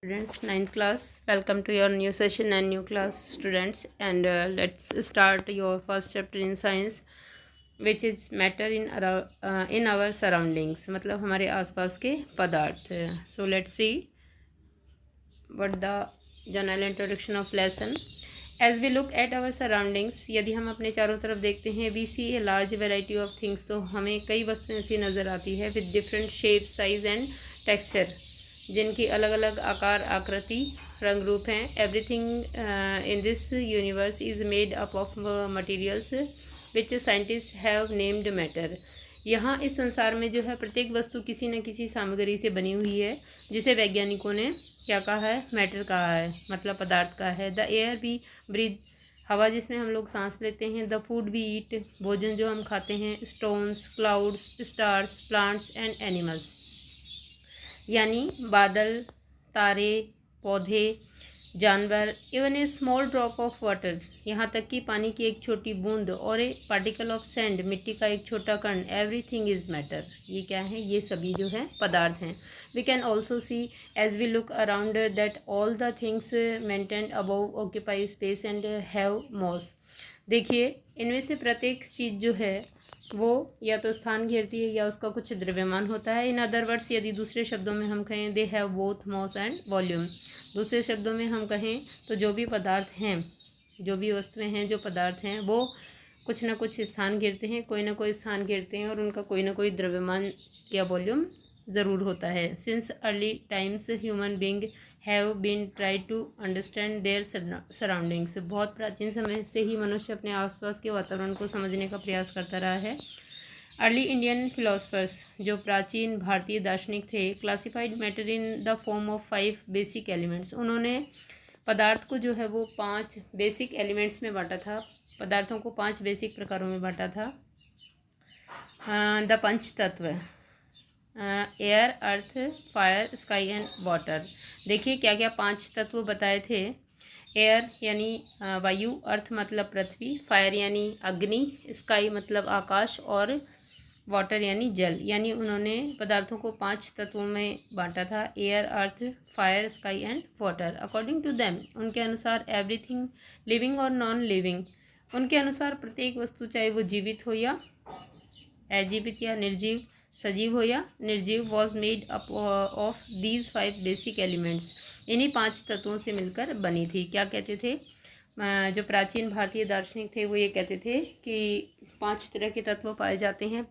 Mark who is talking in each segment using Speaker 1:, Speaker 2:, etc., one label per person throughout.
Speaker 1: Students, ninth class, welcome to your new session and new class, students. And let's start your first chapter in science, which is matter in our surroundings, मतलब हमारे आसपास के पदार्थ. So let's see what the general introduction of lesson. As we look at our surroundings, यदि हम अपने चारों तरफ देखते हैं, we see a large variety of things, तो हमें कई वस्तुएं ऐसी नज़र आती है with different shape, size and texture, जिनकी अलग अलग आकार, आकृति, रंग रूप हैं. Everything in this universe is made up of materials which scientist have named matter. यहाँ इस संसार में जो है प्रत्येक वस्तु किसी न किसी सामग्री से बनी हुई है, जिसे वैज्ञानिकों ने क्या कहा है, मैटर कहा है, मतलब पदार्थ कहा है. द एयर वी ब्रीथ, हवा जिसमें हम लोग सांस लेते हैं. द फूड वी ईट, भोजन जो हम खाते हैं. Stones, clouds, stars, plants and animals, यानी बादल, तारे, पौधे, जानवर. Even a small drop of water, यहाँ तक कि पानी की एक छोटी बूंद. और ए पार्टिकल ऑफ सैंड, मिट्टी का एक छोटा कण. Everything is matter. ये क्या है, ये सभी जो है पदार्थ हैं. We can also see as we look around that all the things mentioned above occupy space and have mass. देखिए, इनमें से प्रत्येक चीज़ जो है वो या तो स्थान घेरती है या उसका कुछ द्रव्यमान होता है. इन अदर वर्ड्स, यदि दूसरे शब्दों में हम कहें, they have both mass and volume. दूसरे शब्दों में हम कहें तो जो भी पदार्थ हैं, जो भी वस्तुएं हैं, जो पदार्थ हैं, वो कुछ ना कुछ स्थान घेरते हैं, कोई ना कोई स्थान घेरते हैं, और उनका कोई ना कोई द्रव्यमान या वॉल्यूम ज़रूर होता है. Since early times human being have been try to understand their surroundings. बहुत प्राचीन समय से ही मनुष्य अपने आसपास के वातावरण को समझने का प्रयास करता रहा है. अर्ली इंडियन फिलोसफर्स, जो प्राचीन भारतीय दार्शनिक थे, classified matter in the form of 5 basic elements. उन्होंने पदार्थ को जो है वो 5 बेसिक एलिमेंट्स में बांटा था. पदार्थों को 5 बेसिक प्रकारों में बांटा था. द पंच तत्व, air, earth, fire, sky and water. देखिए क्या क्या 5 तत्व बताए थे. एयर यानी वायु, अर्थ मतलब पृथ्वी, फायर यानी अग्नि, स्काई मतलब आकाश, और वाटर यानी जल. यानी उन्होंने पदार्थों को 5 तत्वों में बांटा था. Air, earth, fire, sky and water. According to them, उनके अनुसार, एवरीथिंग लिविंग और नॉन लिविंग, उनके अनुसार प्रत्येक वस्तु, चाहे वो जीवित हो या अजीवित या निर्जीव, सजीव हो या निर्जीव, was made up of these 5 basic elements. इन्हीं 5 तत्वों से मिलकर बनी थी. क्या कहते थे जो प्राचीन भारतीय दार्शनिक थे, वो ये कहते थे कि 5 तरह के तत्व पाए जाते हैं,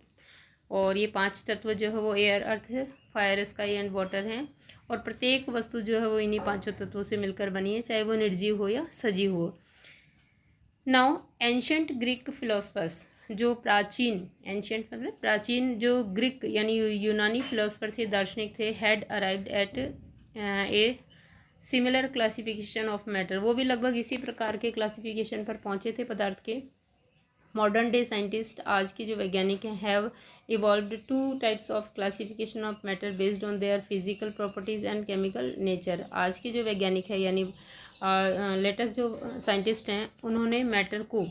Speaker 1: और ये 5 तत्व जो है वो air, earth, fire, sky and water हैं. और प्रत्येक वस्तु जो है वो इन्हीं 5 तत्वों से मिलकर बनी है, चाहे वो निर्जीव हो या सजीव हो. नाउ एंशंट ग्रीक फिलोसफर्स, जो प्राचीन, एंशंट मतलब प्राचीन, जो ग्रीक यानी यूनानी फिलोसफर थे, दार्शनिक थे, had arrived at a similar classification of matter. वो भी लगभग इसी प्रकार के क्लासिफिकेशन पर पहुंचे थे पदार्थ के. मॉडर्न डे साइंटिस्ट, आज के जो वैज्ञानिक हैं, have evolved 2 types of classification of matter based on their physical properties and chemical nature. आज के जो वैज्ञानिक हैं, यानी लेटेस्ट जो साइंटिस्ट हैं, उन्होंने मैटर को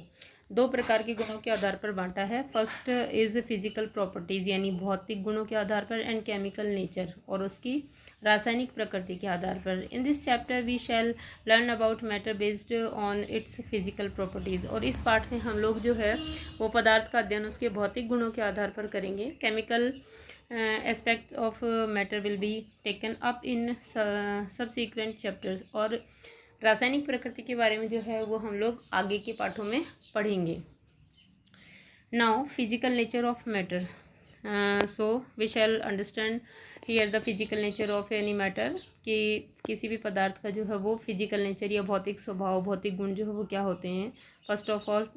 Speaker 1: 2 प्रकार के गुणों के आधार पर बांटा है. फर्स्ट इज़ फिजिकल प्रॉपर्टीज़, यानी भौतिक गुणों के आधार पर, एंड केमिकल नेचर, और उसकी रासायनिक प्रकृति के आधार पर. In this chapter we shall learn about matter based on its physical properties. और इस पाठ में हम लोग जो है वो पदार्थ का अध्ययन उसके भौतिक गुणों के आधार पर करेंगे. Chemical aspect of matter will be taken up in subsequent chapters. और रासायनिक प्रकृति के बारे में जो है वो हम लोग आगे के पाठों में पढ़ेंगे. Now physical nature of matter. So we shall understand here the physical nature of any matter, कि किसी भी पदार्थ का जो है वो फिजिकल नेचर या भौतिक स्वभाव, भौतिक गुण जो है वो क्या होते हैं. First of all,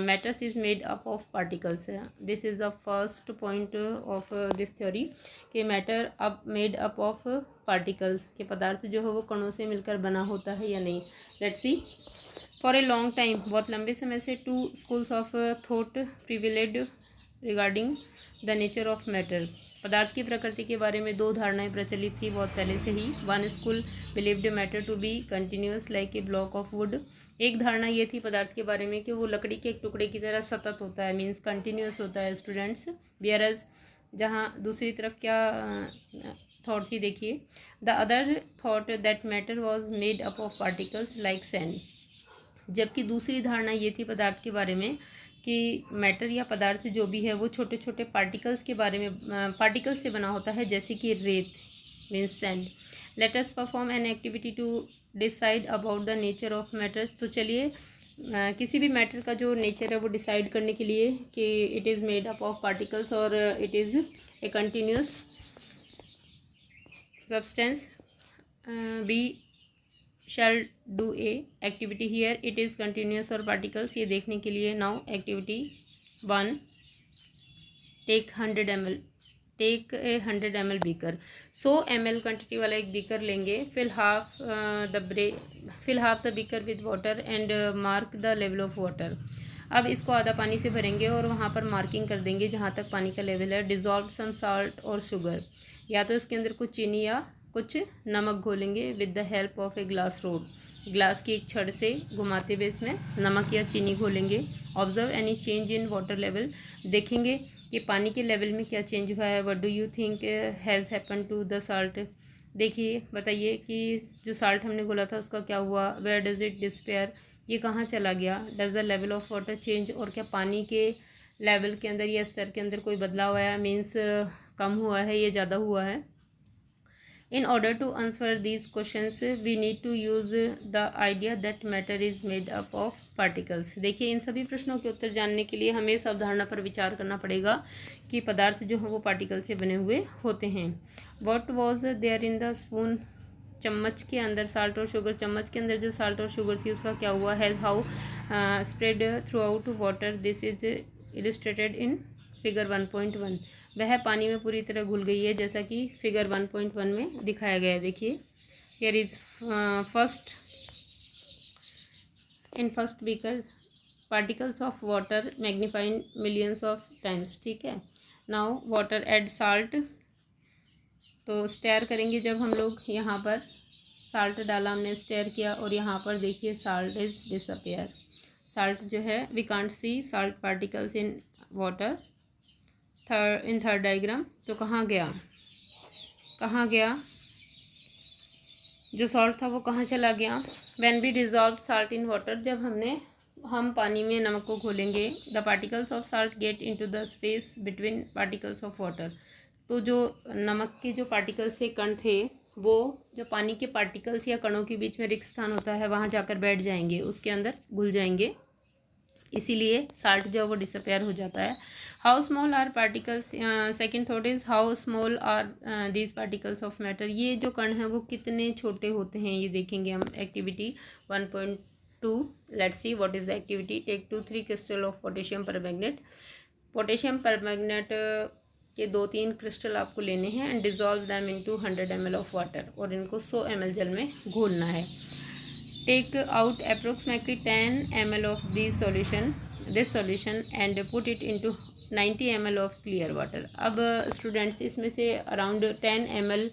Speaker 1: matters is made up of particles. This is the first point of this theory, कि मैटर अब मेड अप ऑफ पार्टिकल्स, के पदार्थ जो है वो कणों से मिलकर बना होता है या नहीं. Let's see. For a long time, बहुत लंबे समय से, 2 schools of thought prevailed regarding the nature of matter. पदार्थ की प्रकृति के बारे में 2 धारणाएं प्रचलित थी बहुत पहले से ही. One school believed matter to be continuous like a block of wood. एक धारणा ये थी पदार्थ के बारे में कि वो लकड़ी के एक टुकड़े की तरह सतत होता है, मीन्स कंटिन्यूस होता है, स्टूडेंट्स. वेयर एज, जहाँ दूसरी तरफ क्या थॉट थी देखिए, the other thought that matter was made up of particles like sand. जबकि दूसरी धारणा ये थी पदार्थ के बारे में कि मैटर या पदार्थ जो भी है वो छोटे छोटे पार्टिकल्स के बारे में, पार्टिकल्स से बना होता है, जैसे कि रेत means sand. Let us perform an activity to decide about the nature of matter. तो चलिए किसी भी मैटर का जो नेचर है वो डिसाइड करने के लिए कि it is made up of particles और it is a continuous substance, we shall do a activity here, it is continuous और पार्टिकल्स, ये देखने के लिए now activity 1, take 100 ml beaker. 100 ml quantity वाला एक बीकर लेंगे, fill half the beaker with water and mark the level of water. अब इसको आधा पानी से भरेंगे और वहाँ पर मार्किंग कर देंगे जहाँ तक पानी का लेवल है। डिज़ोल्व सम साल्ट और शुगर, या तो इसके अंदर कुछ चीनी या कुछ नमक घोलेंगे with the help of a glass rod. Glass की एक छड़ से घुमाते हुए इसमें नमक या चीनी घोलेंगे। Observe any change in water level, देखेंगे कि पानी के लेवल में क्या चेंज हुआ है। What do you think has happen to the salt, देखिए बताइए कि जो साल्ट हमने घोला था उसका क्या हुआ। वेयर डज इट डिस्पेयर, ये कहाँ चला गया। Does the level of water change, और क्या पानी के लेवल के अंदर या स्तर के अंदर कोई बदलाव आया, मीन्स कम हुआ है या ज़्यादा हुआ है। In order to answer these questions, we need to use the idea that matter is made up of particles। देखिए इन सभी प्रश्नों के उत्तर जानने के लिए हमें इस अवधारणा पर विचार करना पड़ेगा कि पदार्थ जो हैं वो पार्टिकल से बने हुए होते हैं। What was there in the spoon, चम्मच के अंदर साल्ट और शुगर, चम्मच के अंदर जो साल्ट और शुगर थी उसका क्या हुआ। Has how spread through out water, this is illustrated in figure 1.1। वह पानी में पूरी तरह घुल गई है जैसा कि फिगर 1.1 में दिखाया गया है। देखिए here is first beaker particles of water magnified millions of times, ठीक है। नाउ वाटर एड साल्ट, तो स्टेयर करेंगे जब हम लोग, यहाँ पर साल्ट डाला हमने, स्टेयर किया और यहाँ पर देखिए साल्ट इज डिसअपियर। साल्ट जो है we can't see salt particles in water. Third diagram, तो कहाँ गया जो सॉल्ट था वो कहाँ चला गया। When we dissolve salt in water, जब हम पानी में नमक को घोलेंगे, the particles of salt get into the space between particles of water. तो जो नमक के जो पार्टिकल्स से कण थे वो जो पानी के पार्टिकल्स या कणों के बीच में रिक्त स्थान होता है वहाँ जाकर बैठ जाएंगे, उसके अंदर घुल जाएंगे, इसीलिए साल्ट जो है वो डिसअपेयर हो जाता है। How small are particles, second thought is how small are these particles of matter, ये जो कण हैं वो कितने छोटे होते हैं, ये देखेंगे हम। Activity 1.2, let's see what is the activity. Take 2-3 crystal of potassium permanganate, potassium permanganate के 2-3 क्रिस्टल आपको लेने हैं and dissolve them into 100 ml of water, और इनको 100 ml जल में घोलना है। Take out approximately 10 ml of this solution and put it into 90 ml of clear water. अब स्टूडेंट्स इसमें से अराउंड 10 ml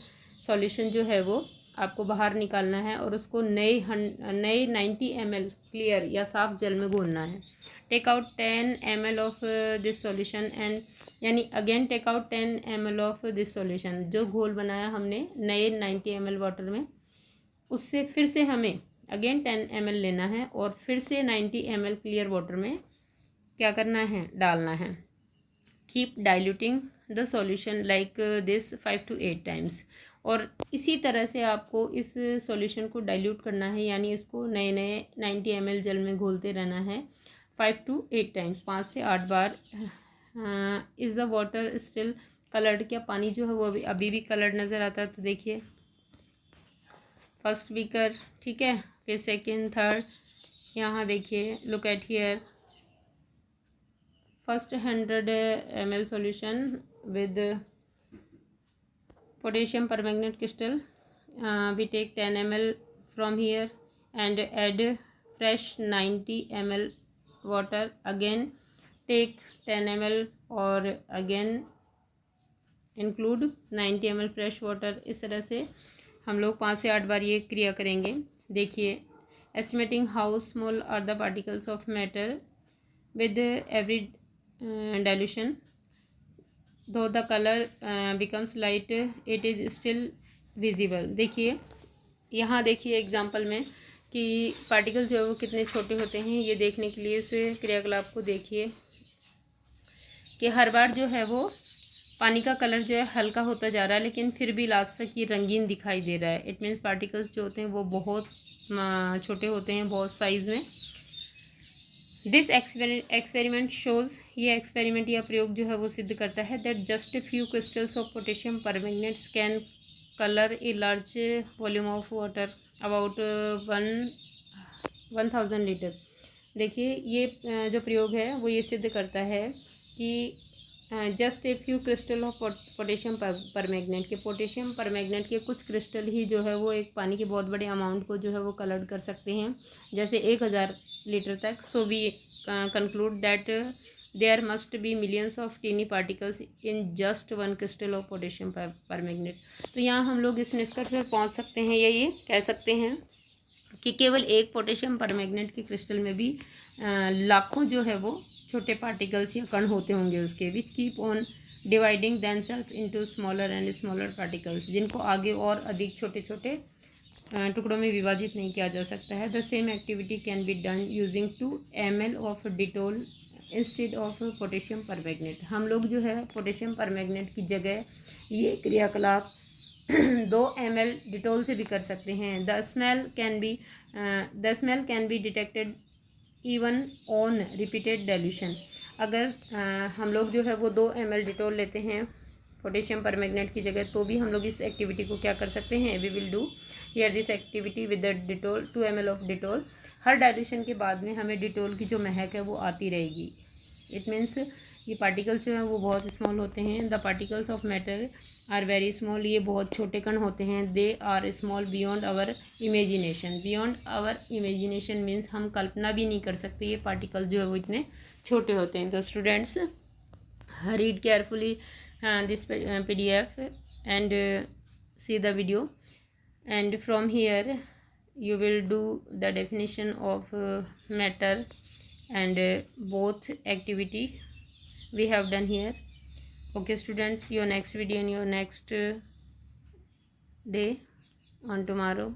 Speaker 1: सॉल्यूशन जो है वो आपको बाहर निकालना है और उसको नए 90 ml क्लियर या साफ जल में घोलना है। Take out 10 ml of this solution and, यानी again take out 10 ml of this solution, जो घोल बनाया हमने नए 90 ml वाटर में, उससे फिर से हमें अगेन 10 ml लेना है और फिर से 90 ml क्लियर वाटर में क्या करना है, डालना है। Keep diluting the solution like this 5 to 8 times, और इसी तरह से आपको इस सॉल्यूशन को डाइल्यूट करना है, यानी इसको नए 90 ml जल में घोलते रहना है 5 to 8 टाइम्स, 5 से 8 बार। Is the water still coloured, क्या पानी जो है वो अभी भी कलर्ड नज़र आता है। तो देखिए फर्स्ट बीकर, ठीक है, फिर सेकेंड, थर्ड, यहाँ देखिए look at here, first 100 ml solution with potassium permanganate crystal, we take 10 ml from here and add fresh 90 ml water, again take 10 ml और again include 90 ml fresh water। इस तरह से हम लोग 5 से 8 बार ये क्रिया करेंगे। देखिए estimating how small are the particles of matter with every dilution, though the color becomes light it is still visible। देखिए यहाँ देखिए एग्जाम्पल में कि पार्टिकल जो है वो कितने छोटे होते हैं। ये देखने के लिए इस क्रियाकलाप को देखिए कि हर बार जो है वो पानी का कलर जो है हल्का होता जा रहा है, लेकिन फिर भी लास्ट तक ये रंगीन दिखाई दे रहा है। इट मीन्स पार्टिकल्स जो होते हैं वो बहुत छोटे होते हैं, बहुत साइज़ में। दिस एक्सपेरिमेंट शोज़, ये एक्सपेरिमेंट या प्रयोग जो है वो सिद्ध करता है that just few crystals of potassium permanganates can colour a large volume of water about 1000 litre. देखिए ये जो प्रयोग है वो ये सिद्ध करता है कि just a few crystal of potassium permanganate के, पोटेशियम परमैंगनेट के कुछ क्रिस्टल ही जो है वो एक पानी के बहुत बड़े अमाउंट को जो है वो कलर कर सकते हैं, जैसे 1000 लीटर तक। So we conclude that there must be millions of tiny particles in just one crystal of potassium permanganate. तो यहाँ हम लोग इस निष्कर्ष पर पहुँच सकते हैं या ये कह सकते हैं कि केवल एक पोटेशियम परमैंगनेट के क्रिस्टल में भी लाखों जो है वो छोटे पार्टिकल्स या कण होते होंगे उसके, which keep on dividing themselves into smaller and smaller particles, जिनको आगे और अधिक छोटे छोटे टुकड़ों में विभाजित नहीं किया जा सकता है। The same activity can be done using 2 ml of Dettol instead of potassium permanganate. हम लोग जो है पोटेशियम परमैंगनेट की जगह ये क्रियाकलाप 2 ml डिटोल से भी कर सकते हैं। The smell can be detected even on repeated dilution. अगर हम लोग जो है वो 2 ml डिटोल लेते हैं पोटेशियम परमैंगनेट की जगह, तो भी हम लोग इस एक्टिविटी को क्या कर सकते हैं, we will do here this activity with the Dettol 2 ml of Dettol. हर डाइल्यूशन के बाद में हमें डिटोल की जो महक है वो आती रहेगी। इट मीन्स ये पार्टिकल्स जो हैं वो बहुत स्मॉल होते हैं। The particles of matter are very small, ये बहुत छोटे कण होते हैं। They are small beyond our imagination. Beyond our imagination means हम कल्पना भी नहीं कर सकते ये पार्टिकल जो है वो इतने छोटे होते हैं। तो students read carefully this PDF and see the video, and from here you will do the definition of matter and both activity we have done here. Okay students, your next video in your next day on tomorrow.